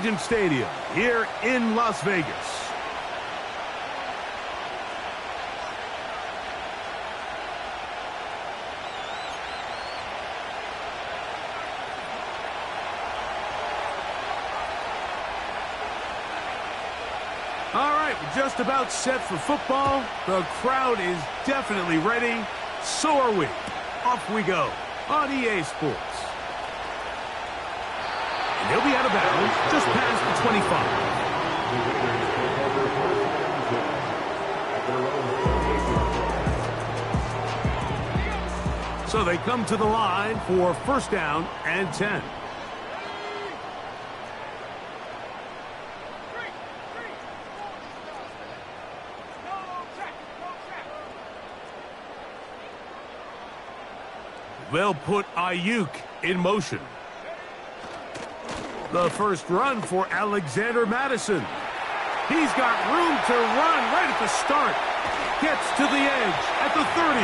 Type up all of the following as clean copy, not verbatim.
Allegiant Stadium here in Las Vegas. All right, we're just about set for football. The crowd is definitely ready. So are we. Off we go on EA Sports. And he'll be out of bounds just past the 25. So they come to the line for first down and 10. They'll put Ayuk in motion. The first run for Alexander Madison. He's got room to run right at the start. Gets to the edge at the 30.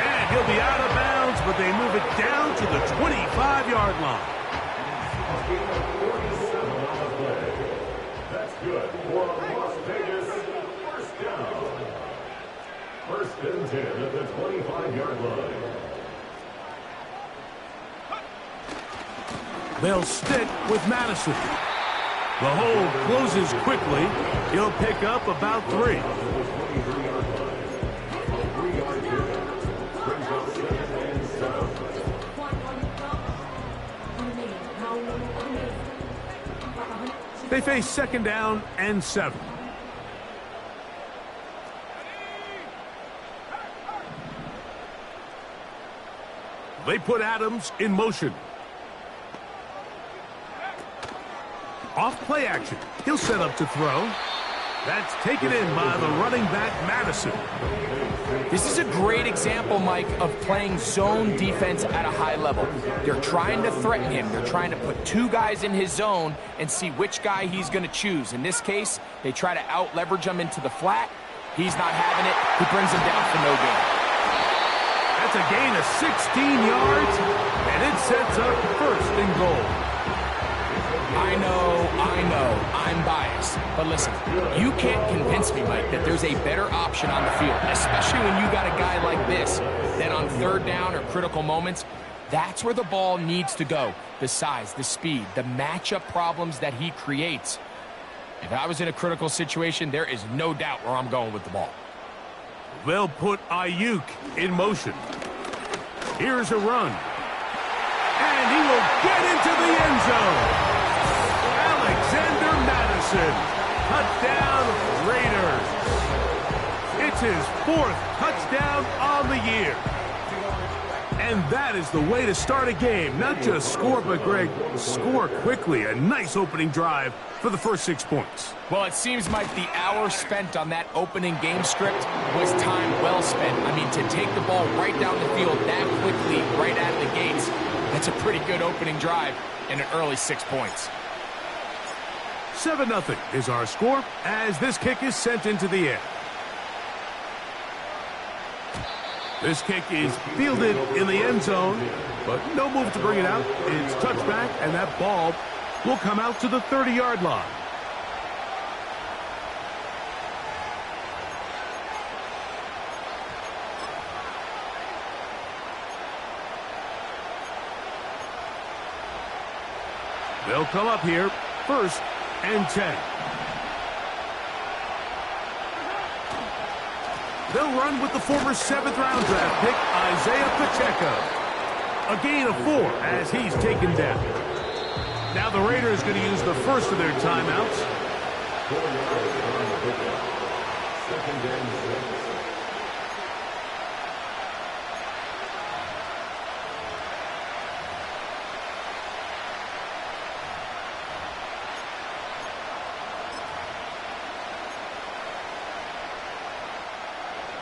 And he'll be out of bounds, but they move it down to the 25-yard line. That's good for Las Vegas. First down. First and 10 at the 25-yard line. They'll stick with Madison. The hole closes quickly. He'll pick up about 3. They face second down and 7. They put Adams in motion. Off play action. He'll set up to throw. That's taken in by the running back, Madison. This is a great example, Mike, of playing zone defense at a high level. They're trying to threaten him. They're trying to put 2 guys in his zone and see which guy he's going to choose. In this case, they try to out-leverage him into the flat. He's not having it. He brings him down for no gain. That's a gain of 16 yards, and it sets up first and goal. I know, I'm biased. But listen, you can't convince me, Mike, that there's a better option on the field, especially when you got a guy like this, that on third down or critical moments, that's where the ball needs to go. The size, the speed, the matchup problems that he creates. If I was in a critical situation, there is no doubt where I'm going with the ball. They'll put Ayuk in motion. Here's a run. And he will get into the end zone. Alexander Madison. Touchdown, Raiders. It's his 4th touchdown on the year. And that is the way to start a game. Not just score, but, Greg, score quickly. A nice opening drive for the first 6 points. Well, it seems like the hour spent on that opening game script was time well spent. I mean, to take the ball right down the field that quickly, right out of the gates, that's a pretty good opening drive and an early 6 points. 7-0 is our score as this kick is sent into the air. This kick is fielded in the end zone, but no move to bring it out. It's touchback, and that ball will come out to the 30-yard line. They'll come up here, first and 10. They'll run with the former 7th-round draft pick, Isaiah Pacheco. A gain of 4 as he's taken down. Now the Raiders going to use the first of their timeouts.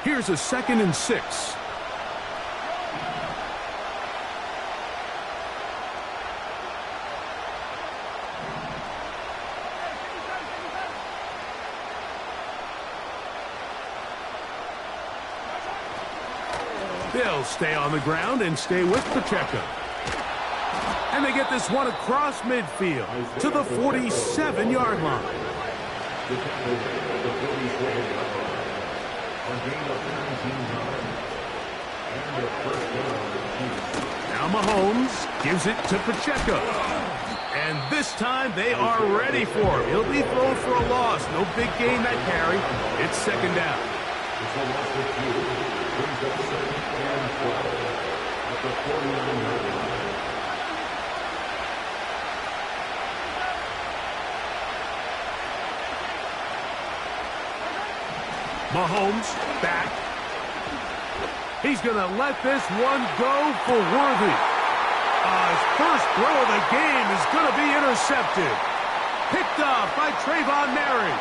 Here's a 2nd and 6. They'll stay on the ground and stay with Pacheco. And And they get this one across midfield to the 47-yard line. Now Mahomes gives it to Pacheco. And this time they are ready for him. He'll be thrown for a loss. No big gain that carry. It's second down. It's a loss of 2. Brings up 2nd and 12 at the 49-yard line. Mahomes back. He's going to let this one go for Worthy. His first throw of the game is going to be intercepted. Picked up by Trayvon Mary.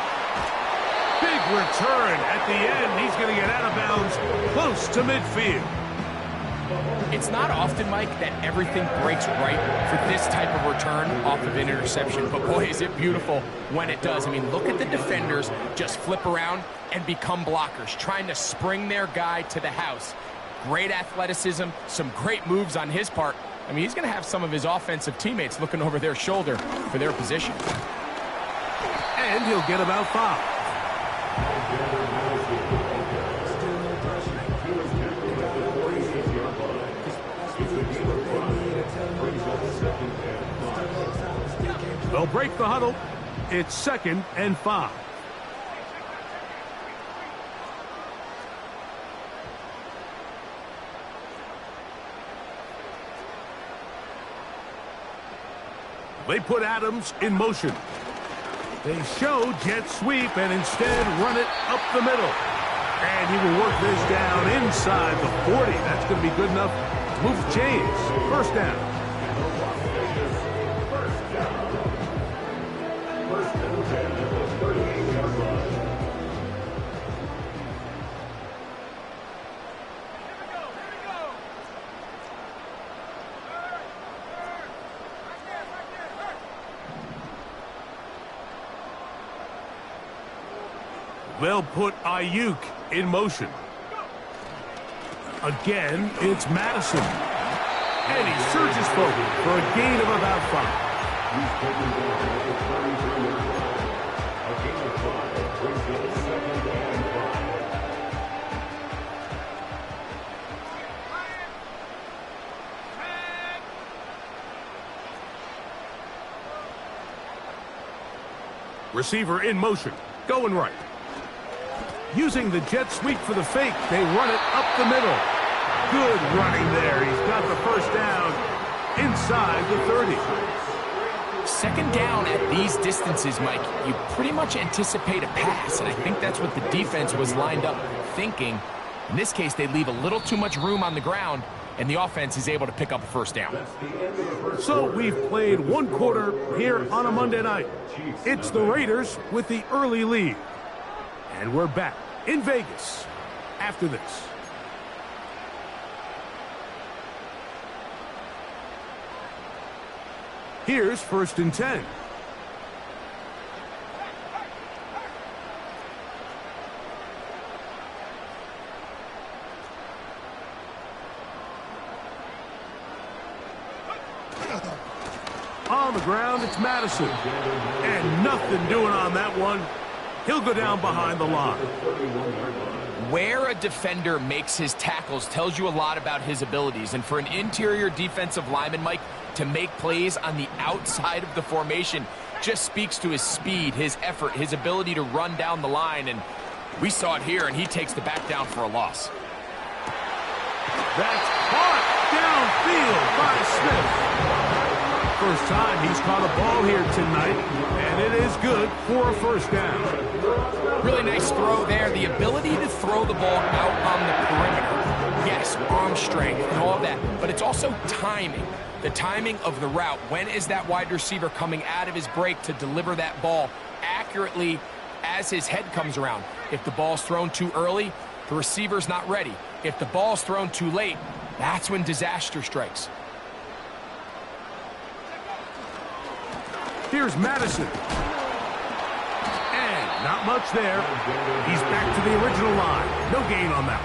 Big return at the end. He's going to get out of bounds close to midfield. It's not often, Mike, that everything breaks right for this type of return off of an interception. But, boy, is it beautiful when it does. I mean, look at the defenders just flip around and become blockers, trying to spring their guy to the house. Great athleticism, some great moves on his part. I mean, he's going to have some of his offensive teammates looking over their shoulder for their position. And he'll get about 5. They'll break the huddle. It's 2nd and 5. They put Adams in motion. They show jet sweep and instead run it up the middle. And he will work this down inside the 40. That's going to be good enough to move the chains. First down. First and 10 at the 38-yard line. They'll put Ayuk in motion. Again, it's Madison. And he surges forward for a gain of about 5. He's taken down at the 33-yard line. A gain of 5 brings up 2nd and 5. Receiver in motion, going right. Using the jet sweep for the fake, they run it up the middle. Good running there. He's got the first down inside the 30. Second down at these distances, Mike, you pretty much anticipate a pass, and I think that's what the defense was lined up thinking. In this case, they leave a little too much room on the ground, and the offense is able to pick up a first down. So we've played one quarter here on a Monday night. It's the Raiders with the early lead. And we're back in Vegas after this. Here's 1st and 10. On the ground, it's Madison. And nothing doing on that one. He'll go down behind the line. Where a defender makes his tackles tells you a lot about his abilities. And for an interior defensive lineman, Mike, to make plays on the outside of the formation just speaks to his speed, his effort, his ability to run down the line. And we saw it here, and he takes the back down for a loss. That's caught downfield by Smith. First time he's caught a ball here tonight, and it is good for a first down. Really nice throw there. The ability to throw the ball out on the perimeter. Yes, arm strength and all of that, but it's also timing. The timing of the route. When is that wide receiver coming out of his break to deliver that ball accurately as his head comes around? If the ball's thrown too early, the receiver's not ready. If the ball's thrown too late, that's when disaster strikes. Here's Madison. And not much there. He's back to the original line. No gain on that.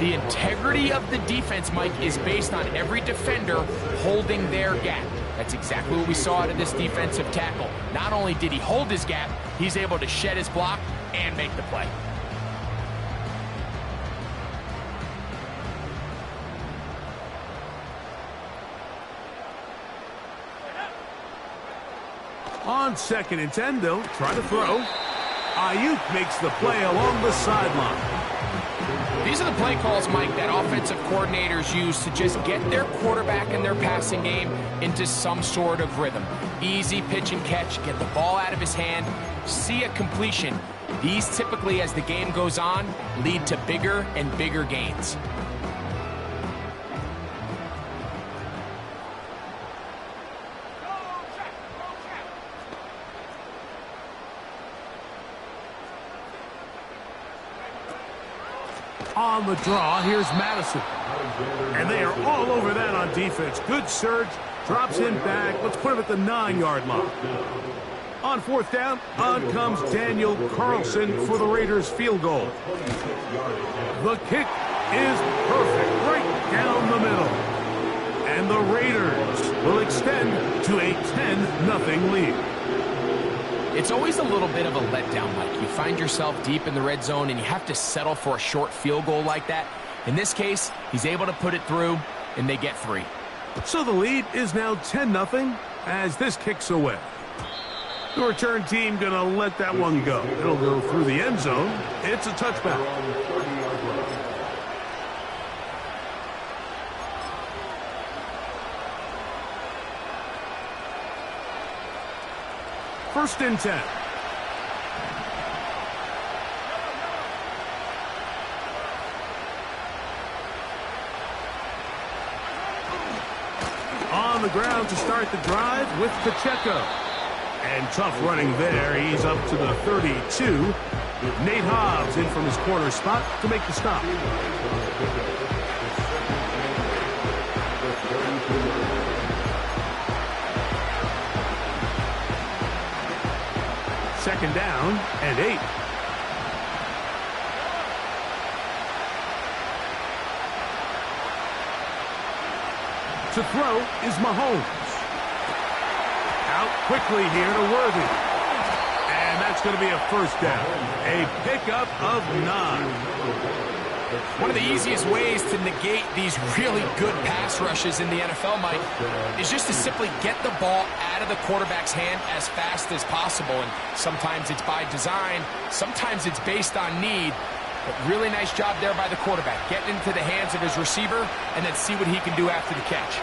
The integrity of the defense, Mike, is based on every defender holding their gap. That's exactly what we saw out of this defensive tackle. Not only did he hold his gap, he's able to shed his block and make the play. On 2nd and 10, they'll try to throw. Ayuk makes the play along the sideline. These are the play calls, Mike, that offensive coordinators use to just get their quarterback and their passing game into some sort of rhythm. Easy pitch and catch, get the ball out of his hand, see a completion. These typically, as the game goes on, lead to bigger and bigger gains. On the draw, here's Madison. And they are all over that on defense. Good surge, drops him back. Let's put him at the 9-yard line. On 4th down, on comes Daniel Carlson for the Raiders field goal. The kick is perfect, right down the middle. And the Raiders will extend to a 10-0 lead. It's always a little bit of a letdown, Mike. You find yourself deep in the red zone and you have to settle for a short field goal like that. In this case, he's able to put it through, and they get 3. So the lead is now 10-0 as this kicks away. The return team going to let that one go. It'll go through the end zone. It's a touchback. First and 10. On the ground to start the drive with Pacheco. And tough running there. He's up to the 32. Nate Hobbs in from his corner spot to make the stop. Second down and 8. To throw is Mahomes. Out quickly here to Worthy. And that's going to be a first down. A pickup of 9. One of the easiest ways to negate these really good pass rushes in the NFL, Mike, is just to simply get the ball out of the quarterback's hand as fast as possible. And sometimes it's by design, sometimes it's based on need. But really nice job there by the quarterback, getting into the hands of his receiver and then see what he can do after the catch.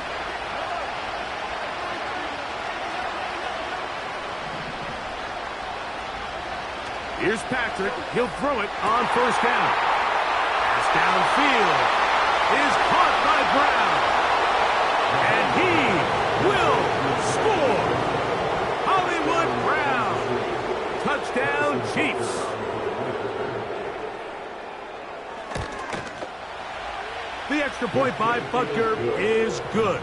Here's Patrick. He'll throw it on first down. Downfield is caught by Brown. And he will score. Hollywood Brown. Touchdown, Chiefs. The extra point by Butker is good.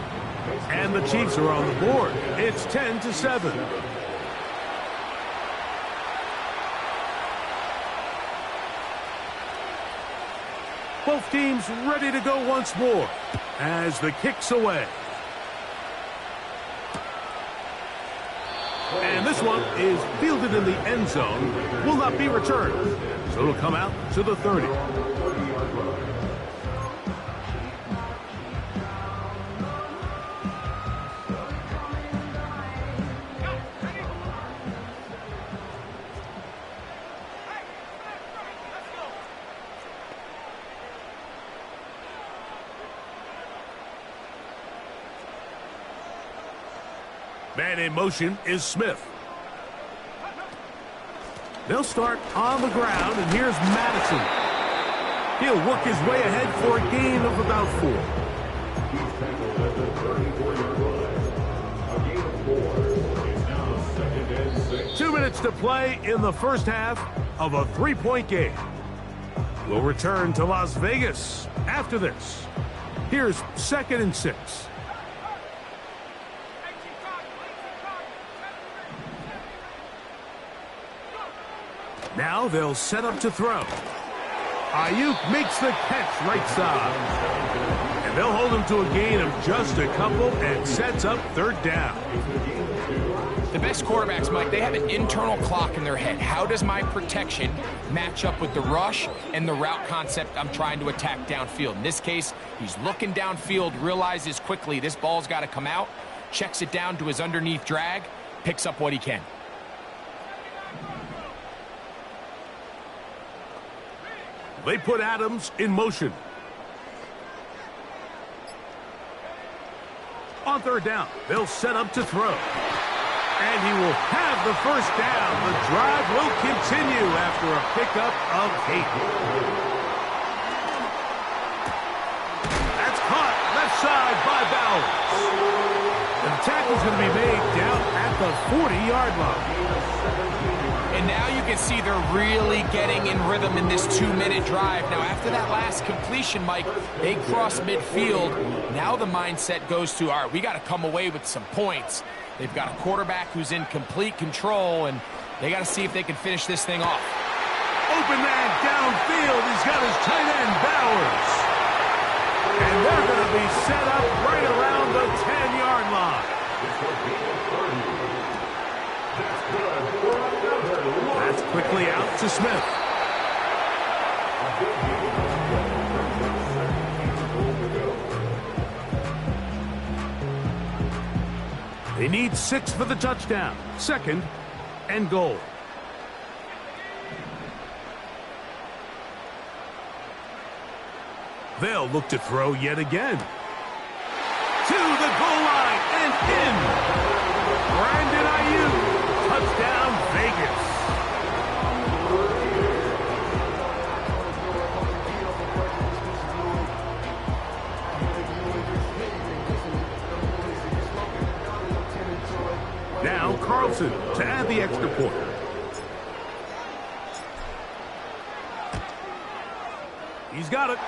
And the Chiefs are on the board. It's 10-7. Both teams ready to go once more as the kick's away. And this one is fielded in the end zone, will not be returned. So it'll come out to the 30. Man in motion is Smith. They'll start on the ground, and here's Madison. He'll work his way ahead for a gain of about 4. He's tackled at the 34-yard line. A gain of 4. It's now 2nd and 6. 2 minutes to play in the first half of a 3-point game. We'll return to Las Vegas after this. Here's 2nd and 6. Now they'll set up to throw. Ayuk makes the catch right side. And they'll hold him to a gain of just a couple and sets up third down. The best quarterbacks, Mike, they have an internal clock in their head. How does my protection match up with the rush and the route concept I'm trying to attack downfield? In this case, he's looking downfield, realizes quickly this ball's got to come out, checks it down to his underneath drag, picks up what he can. They put Adams in motion. On third down, they'll set up to throw. And he will have the first down. The drive will continue after a pickup of 8. That's caught left side by Bowers. And the tackle's going to be made down at the 40-yard line. And now you can see they're really getting in rhythm in this 2-minute drive. Now, after that last completion, Mike, they cross midfield. Now the mindset goes to, all right, we got to come away with some points. They've got a quarterback who's in complete control, and they got to see if they can finish this thing off. Open man downfield. He's got his tight end, Bowers. And they're going to be set up right around the 10-yard line. That's quickly out to Smith. They need 6 for the touchdown. 2nd and goal. They'll look to throw yet again. To the goal line and in. Brandon Ayuk. Touchdown, Vegas. Now Carlson to add the extra point. He's got it.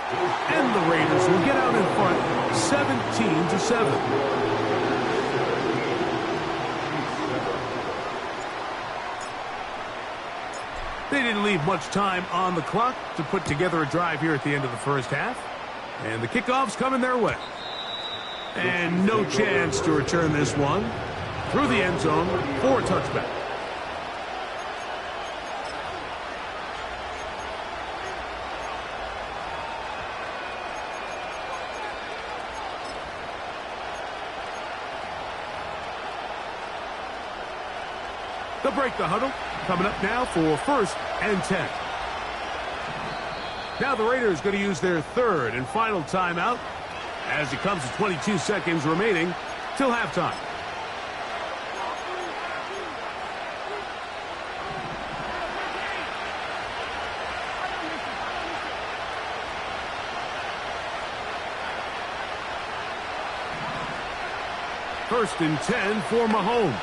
And the Raiders will get out in front 17-7. They didn't leave much time on the clock to put together a drive here at the end of the first half. And the kickoff's coming their way. And no chance to return this one. Through the end zone for a touchback. They'll break the huddle. Coming up now for 1st and 10. Now the Raiders going to use their 3rd and final timeout as it comes to 22 seconds remaining till halftime. First and 10 for Mahomes.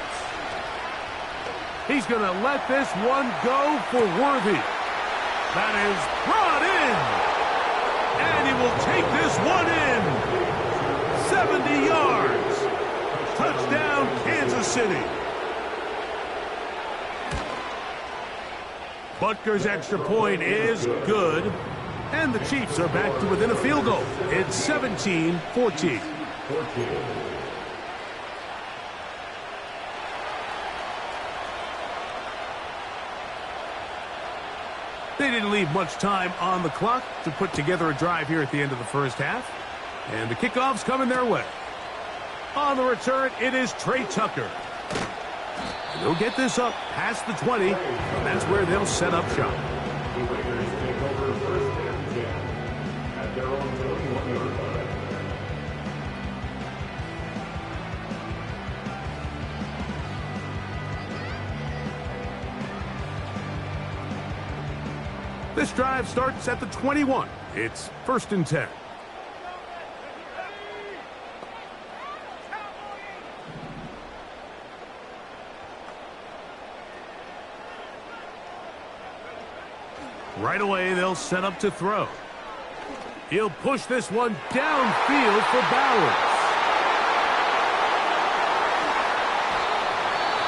He's going to let this one go for Worthy. That is brought in. And he will take this one in. 70 yards. Touchdown, Kansas City. Butker's extra point is good. And the Chiefs are back to within a field goal. It's 17-14. They didn't leave much time on the clock to put together a drive here at the end of the first half. And the kickoff's coming their way. On the return, it is Trey Tucker. And they'll get this up past the 20, and that's where they'll set up shop. The Raiders take over 1st and 10 at their own 21-yard line. This drive starts at the 21. It's 1st and 10. Right away, they'll set up to throw. He'll push this one downfield for Bowers.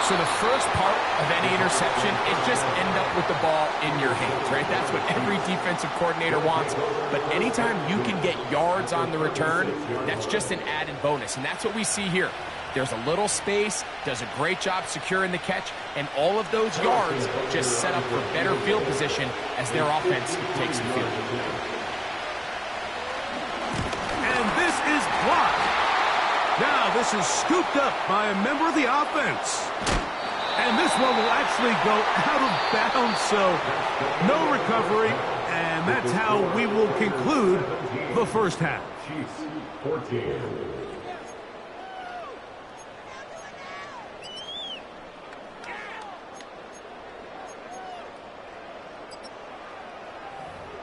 So the first part of any interception, it just end up with the ball in your hands, right? That's what every defensive coordinator wants. But anytime you can get yards on the return, that's just an added bonus. And that's what we see here. There's a little space, does a great job securing the catch, and all of those yards just set up for better field position as their offense takes the field. And this is blocked. Now this is scooped up by a member of the offense. And this one will actually go out of bounds, so no recovery. And that's how we will conclude the first half. Chiefs 14.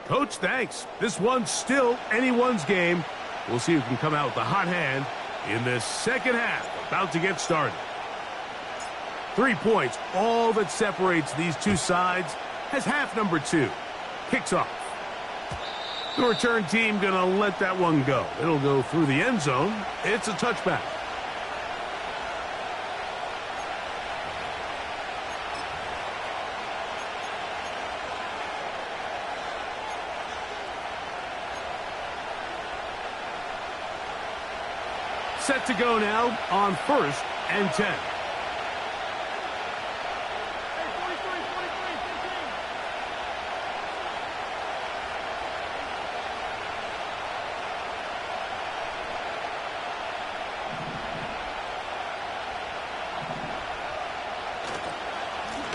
Coach, thanks. This one's still anyone's game. We'll see who can come out with a hot hand in this second half. About to get started. 3 points, all that separates these two sides, as half number 2 kicks off. The return team going to let that one go. It'll go through the end zone. It's a touchback. Set to go now on 1st and 10.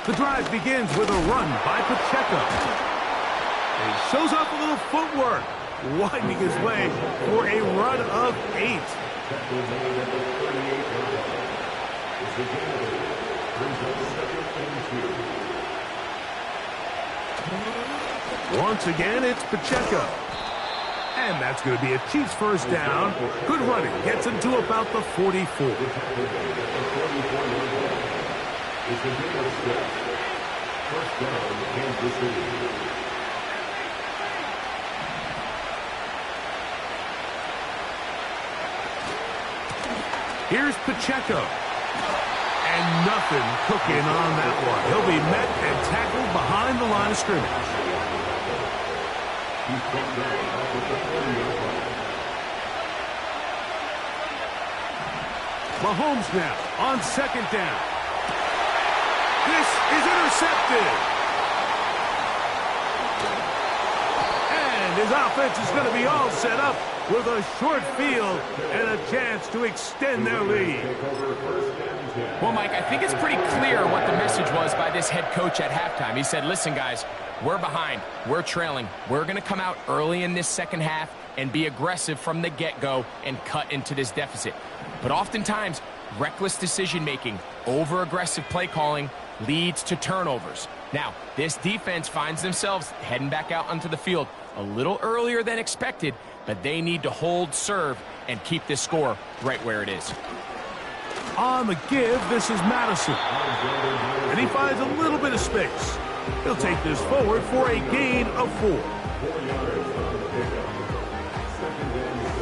The drive begins with a run by Pacheco. He shows off a little footwork, winding his way for a run of 8. Once again, it's Pacheco. And that's going to be a Chiefs first down. Good running. Gets him to about the 44. First down, Kansas City. Here's Pacheco. And nothing cooking on that one. He'll be met and tackled behind the line of scrimmage. He's brought down with the 40-yard line. Mahomes now on 2nd down. This is intercepted. And his offense is going to be all set up with a short field and a chance to extend their lead. Well, Mike, I think it's pretty clear what the message was by this head coach at halftime. He said, listen, guys, we're behind. We're trailing. We're going to come out early in this second half and be aggressive from the get-go and cut into this deficit. But oftentimes, reckless decision-making, over-aggressive play calling leads to turnovers. Now, this defense finds themselves heading back out onto the field a little earlier than expected, but they need to hold serve and keep this score right where it is. On the give, this is Madison. And he finds a little bit of space. He'll take this forward for a gain of 4. 4 yards on the pickup. Second and 6.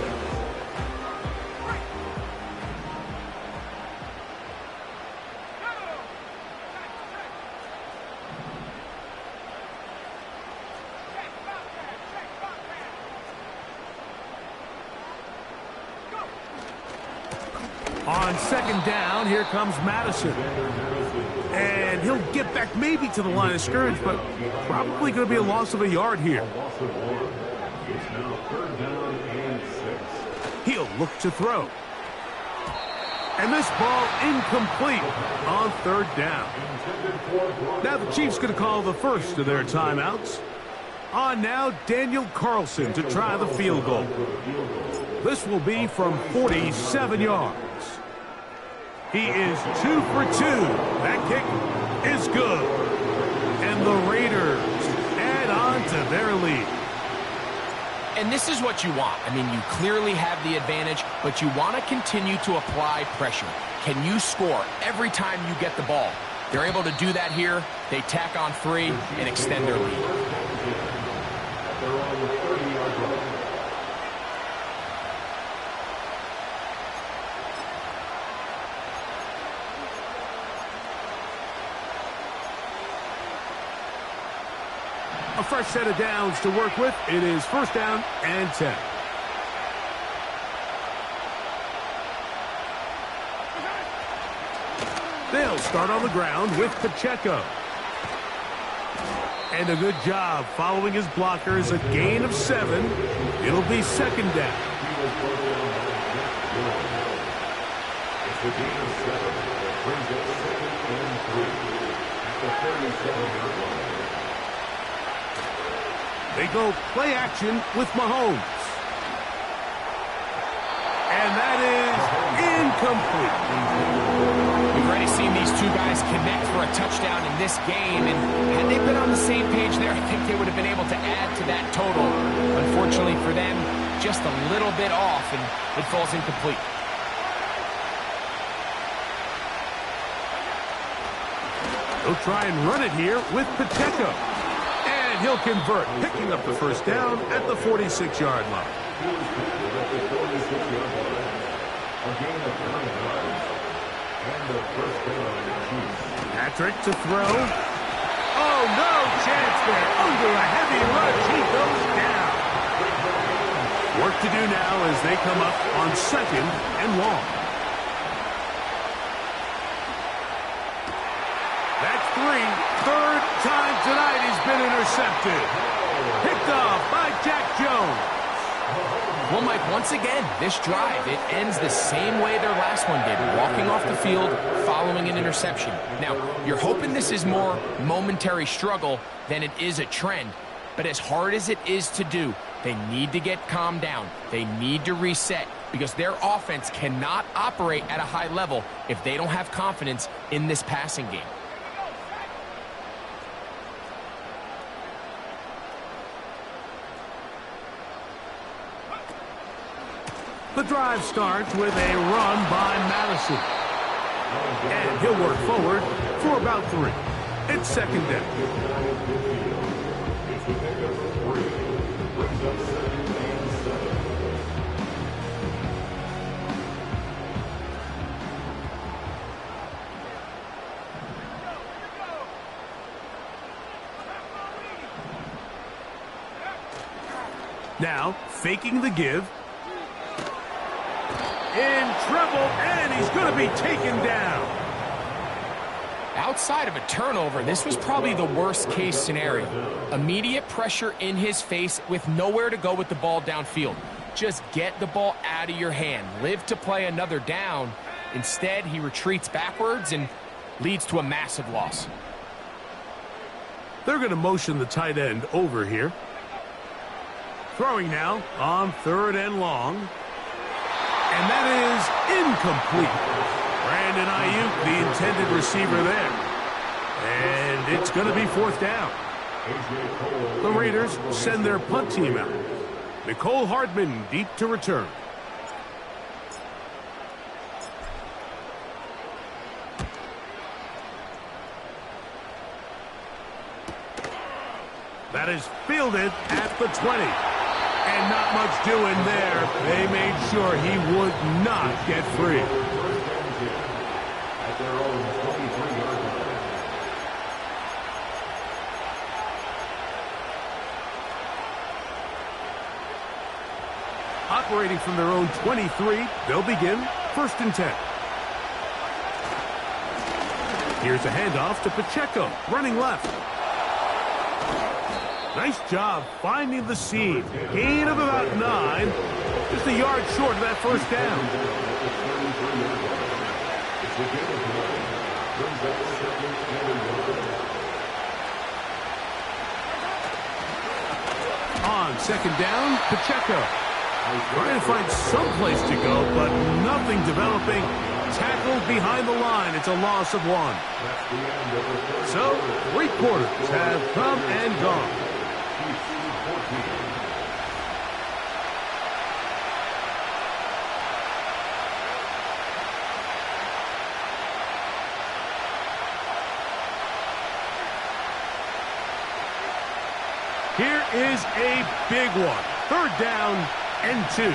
On 2nd down, here comes Madison. And he'll get back maybe to the line of scrimmage, but probably going to be a loss of a yard here. Loss of 1. It's now 3rd down and 6. He'll look to throw. And this ball incomplete on 3rd down. Now the Chiefs going to call the first of their timeouts. On now, Daniel Carlson to try the field goal. This will be from 47 yards. He is 2 for 2. That kick is good. And the Raiders add on to their lead. And this is what you want. I mean, you clearly have the advantage, but you want to continue to apply pressure. Can you score every time you get the ball? They're able to do that here. They tack on 3 and extend their lead. They're on the 30-yard line. A fresh set of downs to work with. It is first down and 10. They'll start on the ground with Pacheco. And a good job following his blockers. A gain of 7. It'll be second down. It's a gain of 7 that brings up second and 3 at the 37-yard line. They go play action with Mahomes. And that is incomplete. We've already seen these two guys connect for a touchdown in this game, and had they been on the same page there, I think they would have been able to add to that total. Unfortunately for them, just a little bit off, and it falls incomplete. They'll try and run it here with Pacheco. And he'll convert, picking up the first down at the 46-yard line. Patrick to throw. Oh, no chance there. Under a heavy rush, he goes down. Work to do now as they come up on second and long. That's 3. Third time tonight he's been intercepted. Picked off by Jack Jones. Well, Mike, once again, this drive, it ends the same way their last one did, walking off the field following an interception. Now, you're hoping this is more momentary struggle than it is a trend, but as hard as it is to do, they need to get calmed down. They need to reset because their offense cannot operate at a high level if they don't have confidence in this passing game. The drive starts with a run by Madison. And he'll work forward for about 3. It's second down. Now, faking the give. In trouble, and he's going to be taken down. Outside of a turnover, this was probably the worst-case scenario. Immediate pressure in his face with nowhere to go with the ball downfield. Just get the ball out of your hand. Live to play another down. Instead, he retreats backwards and leads to a massive loss. They're going to motion the tight end over here. Throwing now on third and long. And that is incomplete. Brandon Ayuk, the intended receiver there. And it's going to be fourth down. The Raiders send their punt team out. Nicole Hardman deep to return. That is fielded at the 20. And not much doing there. They made sure he would not get free. At their own 23-yard line. Operating from their own 23, they'll begin first and 10. Here's a handoff to Pacheco, running left. Nice job finding the seam. Gain of about 9. Just a yard short of that first down. On second down, Pacheco. Trying to find some place to go, but nothing developing. Tackled behind the line. It's a loss of 1. So, 3 quarters have come and gone. Here is a big one. Third down and 2.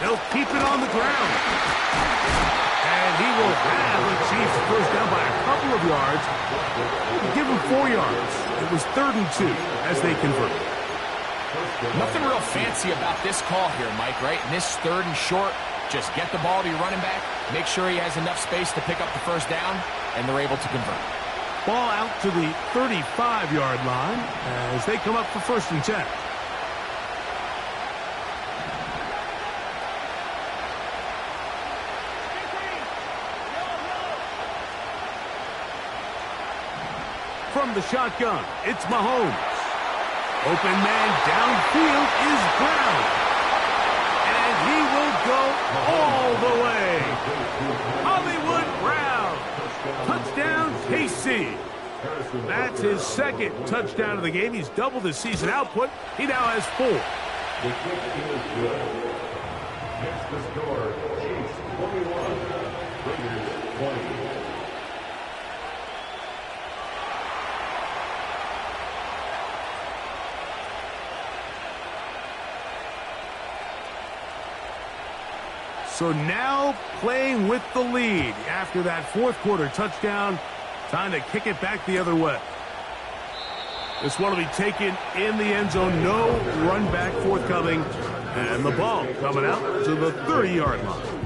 They'll keep it on the ground. And he will have the Chiefs first down by a couple of yards. Give him 4 yards. It was 3rd and 2 as they convert. Nothing real fancy about this call here, Mike, right? In this 3rd and short, just get the ball to your running back, make sure he has enough space to pick up the first down, and they're able to convert. Ball out to the 35-yard line as they come up for 1st and 10. From the shotgun, it's Mahomes. Open man downfield is Brown. And he will go all the way. Hollywood Brown. Touchdown, KC. That's his 2nd touchdown of the game. He's doubled his season output. He now has 4. The kick is good. Next to score, Chiefs 21, Raiders 20. So now playing with the lead after that 4th quarter touchdown. Time to kick it back the other way. This one will be taken in the end zone. No run back forthcoming. And the ball coming out to the 30-yard line.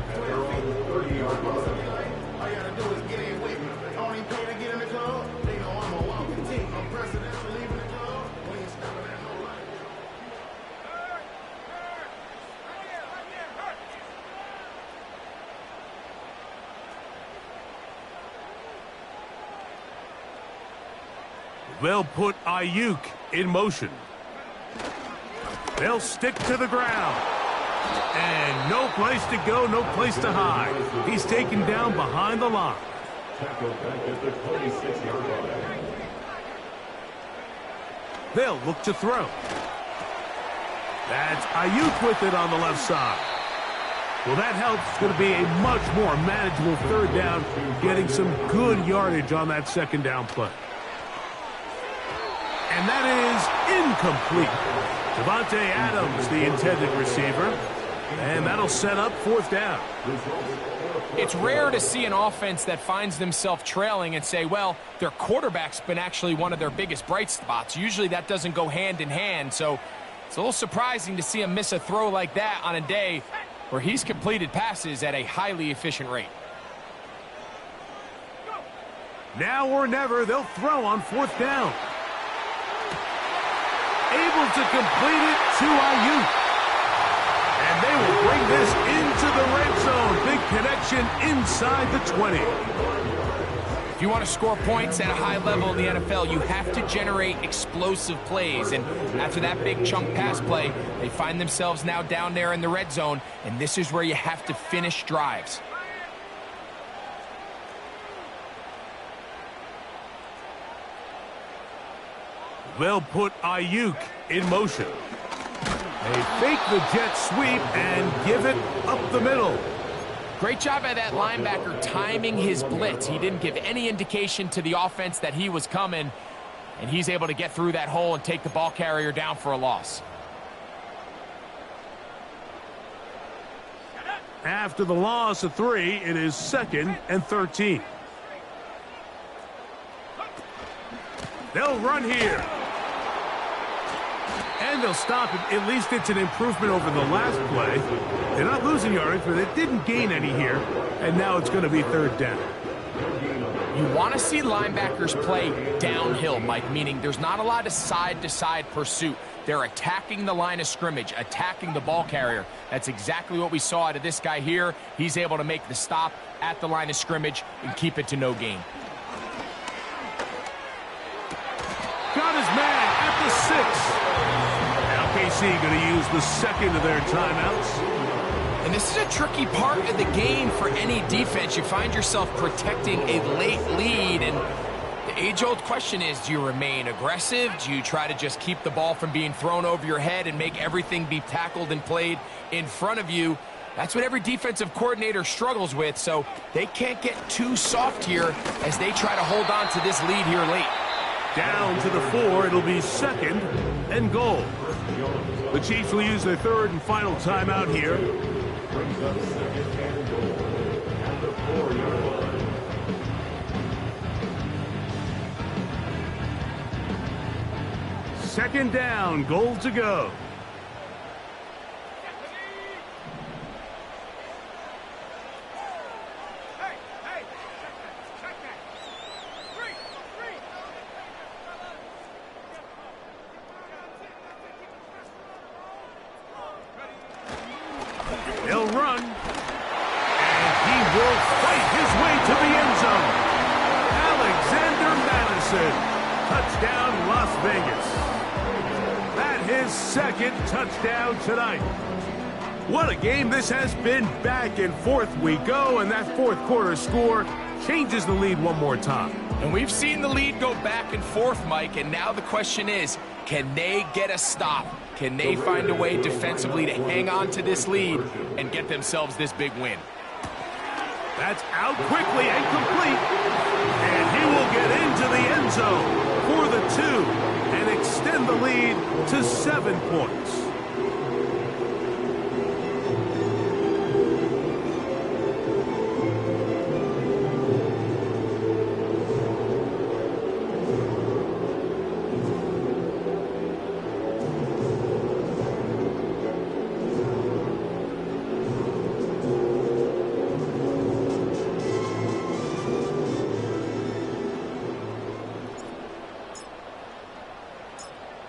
They'll put Ayuk in motion. They'll stick to the ground. And no place to go, no place to hide. He's taken down behind the line. Tackled back at the 26-yard line. They'll look to throw. That's Ayuk with it on the left side. Well, that helps. It's going to be a much more manageable 3rd down, getting some good yardage on that 2nd down play. And that is incomplete. Devontae Adams, the intended receiver. And that'll set up 4th down. It's rare to see an offense that finds themselves trailing and say, well, their quarterback's been actually one of their biggest bright spots. Usually that doesn't go hand in hand. So it's a little surprising to see him miss a throw like that on a day where he's completed passes at a highly efficient rate. Now or never, they'll throw on 4th down. Able to complete it to Ayuk. And they will bring this into the red zone. Big connection inside the 20. If you want to score points at a high level in the NFL, you have to generate explosive plays. And after that big chunk pass play, they find themselves now down there in the red zone. And this is where you have to finish drives. They'll put Ayuk in motion. They fake the jet sweep and give it up the middle. Great job by that linebacker timing his blitz. He didn't give any indication to the offense that he was coming, and he's able to get through that hole and take the ball carrier down for a loss. After the loss of 3, it is 2nd and 13. They'll run here. And they'll stop it. At least it's an improvement over the last play. They're not losing yardage, but they didn't gain any here. And now it's going to be 3rd down. You want to see linebackers play downhill, Mike, meaning there's not a lot of side-to-side pursuit. They're attacking the line of scrimmage, attacking the ball carrier. That's exactly what we saw out of this guy here. He's able to make the stop at the line of scrimmage and keep it to no gain. Got his man at the 6. Now KC going to use the 2nd of their timeouts. And this is a tricky part of the game for any defense. You find yourself protecting a late lead, and the age-old question is, do you remain aggressive? Do you try to just keep the ball from being thrown over your head and make everything be tackled and played in front of you? That's what every defensive coordinator struggles with, so they can't get too soft here as they try to hold on to this lead here late. Down to the 4, it'll be 2nd and goal. The Chiefs will use their 3rd and final timeout here. brings up second and goal at the 4-yard line. Second down, goal to go. He'll run, and he will fight his way to the end zone. Alexander Madison, touchdown Las Vegas. That his second touchdown tonight. What a game this has been. Back and forth we go, and that fourth quarter score changes the lead one more time. And we've seen the lead go back and forth, Mike, and now the question is, can they get a stop? Can they find a way defensively to hang on to this lead and get themselves this big win? That's out quickly and complete. And he will get into the end zone for the 2 and extend the lead to 7 points.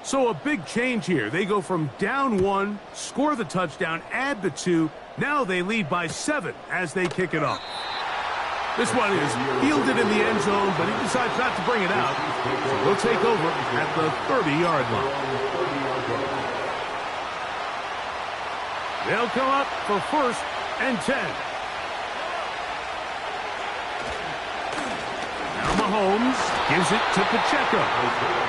So a big change here. They go from down 1, score the touchdown, add the 2. Now they lead by 7 as they kick it off. This one is fielded in the end zone, but he decides not to bring it out. So he'll take over at the 30-yard line. They'll come up for 1st and 10. Mahomes gives it to Pacheco.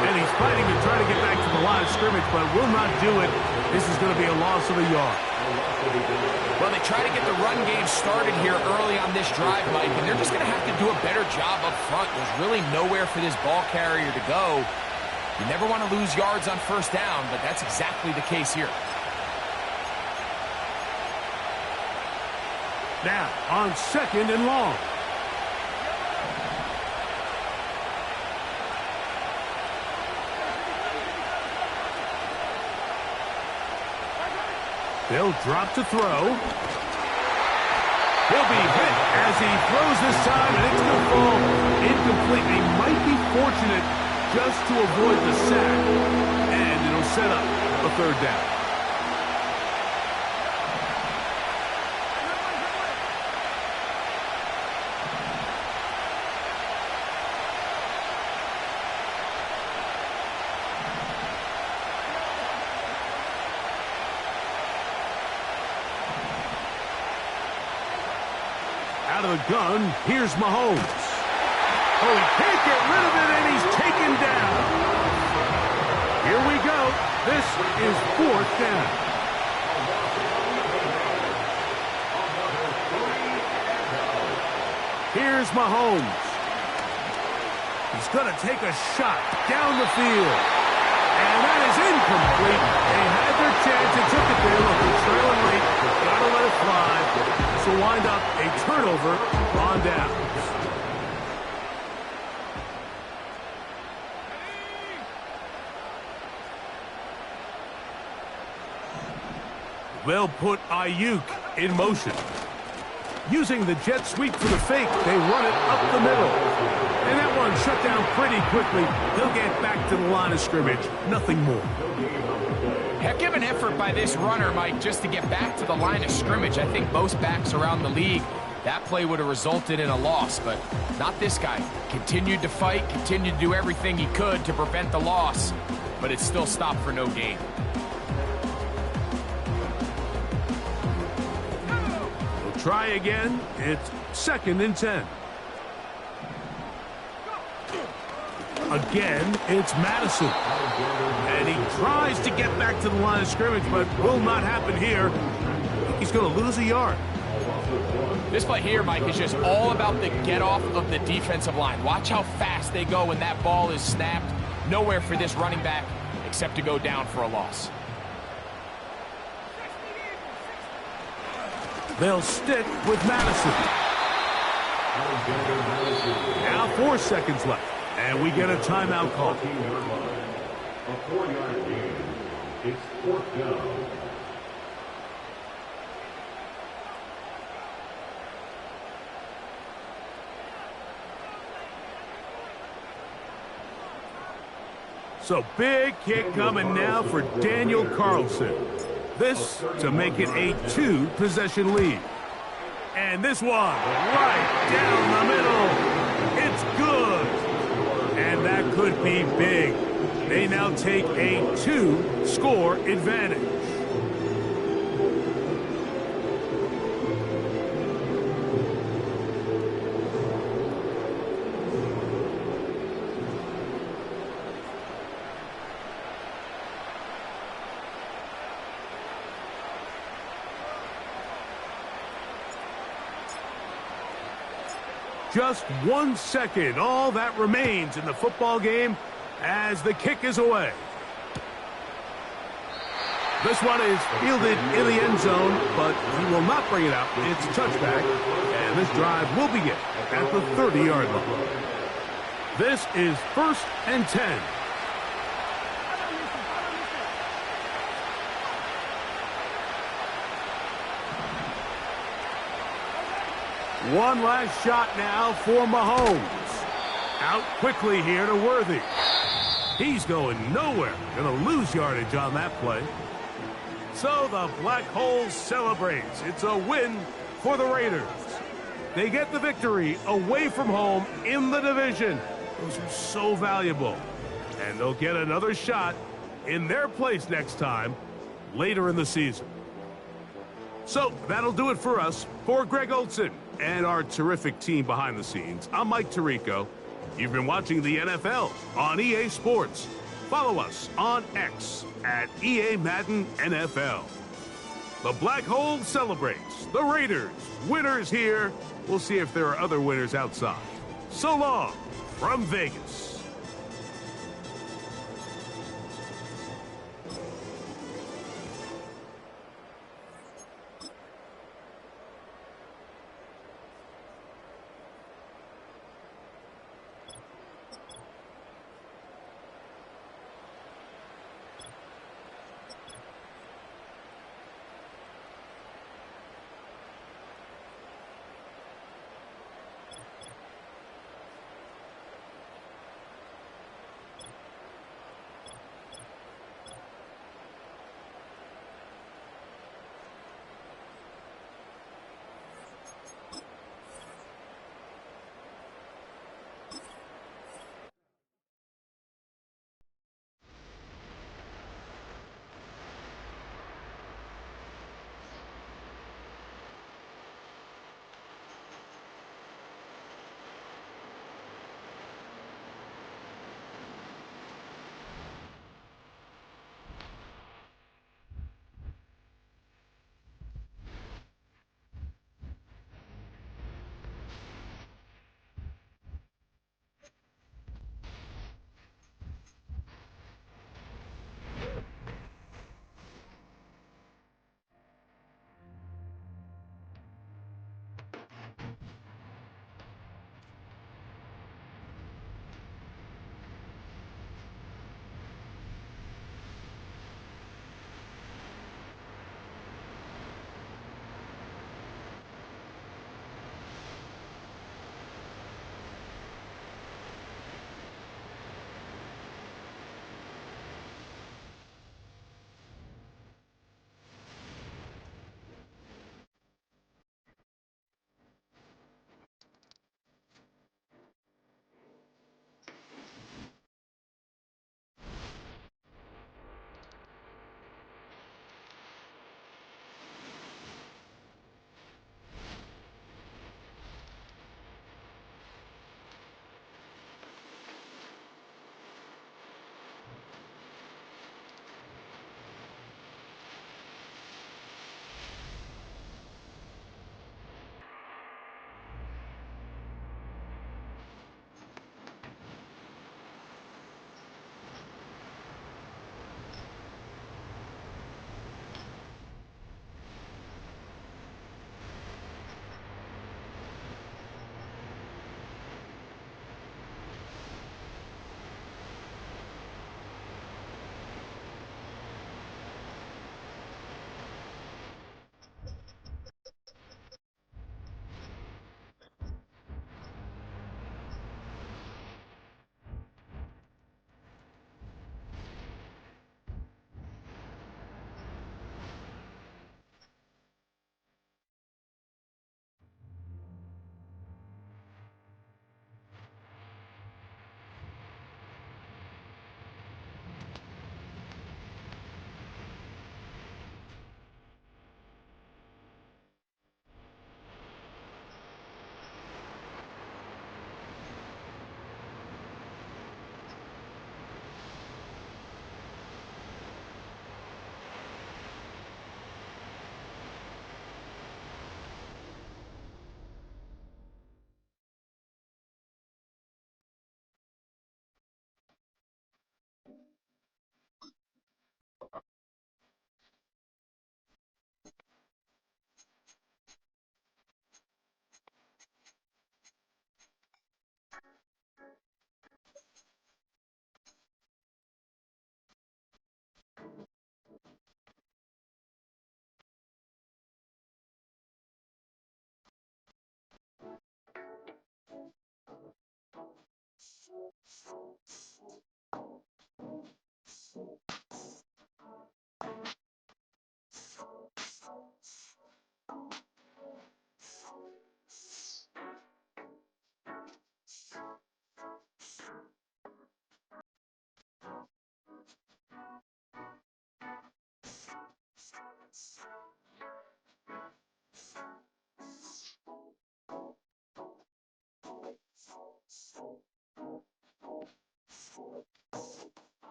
And he's fighting to try to get back to the line of scrimmage, but will not do it. This is going to be a loss of a yard. Well, they try to get the run game started here early on this drive, Mike, and they're just going to have to do a better job up front. There's really nowhere for this ball carrier to go. You never want to lose yards on 1st down, but that's exactly the case here. Now, on 2nd and long. They'll drop to throw. He'll be hit as he throws this time, and it's going to fall incomplete. He might be fortunate just to avoid the sack, and it'll set up a 3rd down. Out of the gun, here's Mahomes. Oh, he can't get rid of it, and he's taken down. Here we go. This is 4th down. Here's Mahomes. He's going to take a shot down the field. And that is incomplete. They had their chance. They took it there. Look, they're trailing late. Got to let it fly. This will wind up a turnover on downs. They'll put Ayuk in motion. Using the jet sweep for the fake, they run it up the middle. And that one shut down pretty quickly. He'll get back to the line of scrimmage. Nothing more. Heck of an effort by this runner, Mike, just to get back to the line of scrimmage. I think most backs around the league, that play would have resulted in a loss, but not this guy. Continued to fight, continued to do everything he could to prevent the loss, but it still stopped for no gain. We'll try again. It's 2nd and 10. Again, it's Madison. And he tries to get back to the line of scrimmage, but will not happen here. He's going to lose a yard. This play here, Mike, is just all about the get-off of the defensive line. Watch how fast they go when that ball is snapped. Nowhere for this running back except to go down for a loss. They'll stick with Madison. Now 4 seconds left, and we get a timeout call. A 4-yard gain. It's 4th down. So big kick coming now for Daniel Carlson. This to make it a 2-possession lead. And this one right down the middle. It's good. And that could be big. They now take a 2-score advantage. Just 1 second, all that remains in the football game as the kick is away. This one is fielded in the end zone, but he will not bring it out. It's touchback, and this drive will begin at the 30-yard line. This is 1st and 10. One last shot now for Mahomes. Out quickly here to Worthy. He's going nowhere. Going to lose yardage on that play. So the Black Hole celebrates. It's a win for the Raiders. They get the victory away from home in the division. Those are so valuable. And they'll get another shot in their place next time later in the season. So that'll do it for us. For Greg Olson and our terrific team behind the scenes, I'm Mike Tirico. You've been watching the NFL on EA Sports. Follow us on X at EA Madden NFL. The Black Hole celebrates. The Raiders, winners here. We'll see if there are other winners outside. So long from Vegas.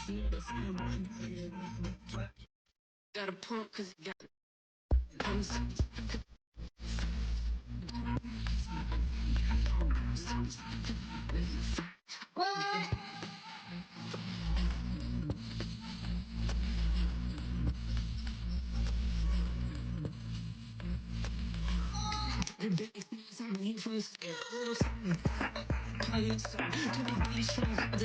Got a pump cause you got pumps.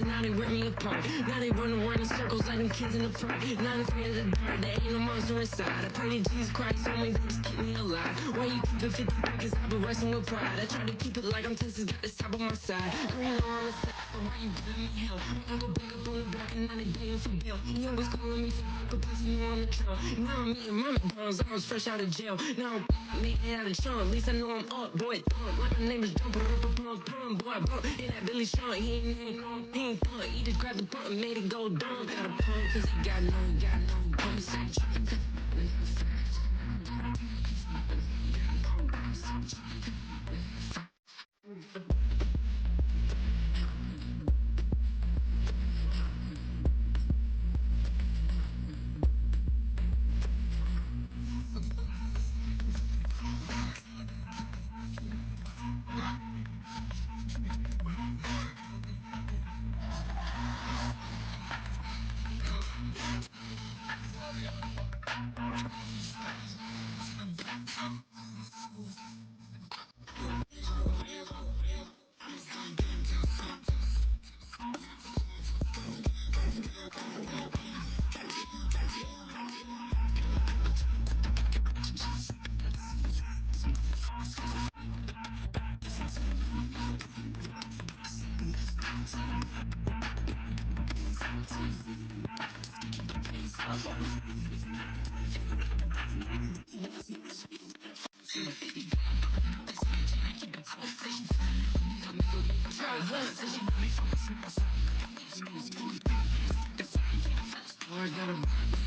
Now they rip me apart. Now they run around in circles like them kids in the park. Not afraid of the dark, there ain't no monster inside. I pray to Jesus Christ, only they just keep me alive. Why you keep it 50 because I've been wrestling with pride. I try to keep it like I'm Texas, got this top on my side. I ain't know I'm a side, but why you giving me hell? I go back up on the block and now they begging for bail. He always calling me for but pussy you on the trail. Now I'm eating my McDonald's, I was fresh out of jail. Now I'm making it out of Sean, at least I know I'm up, boy. Like my name is Jump, boy. I bump in that Billy Sean, he ain't thought. He just grabbed the pump and made it go dumb. Got a pump cause he got no pumps. I got a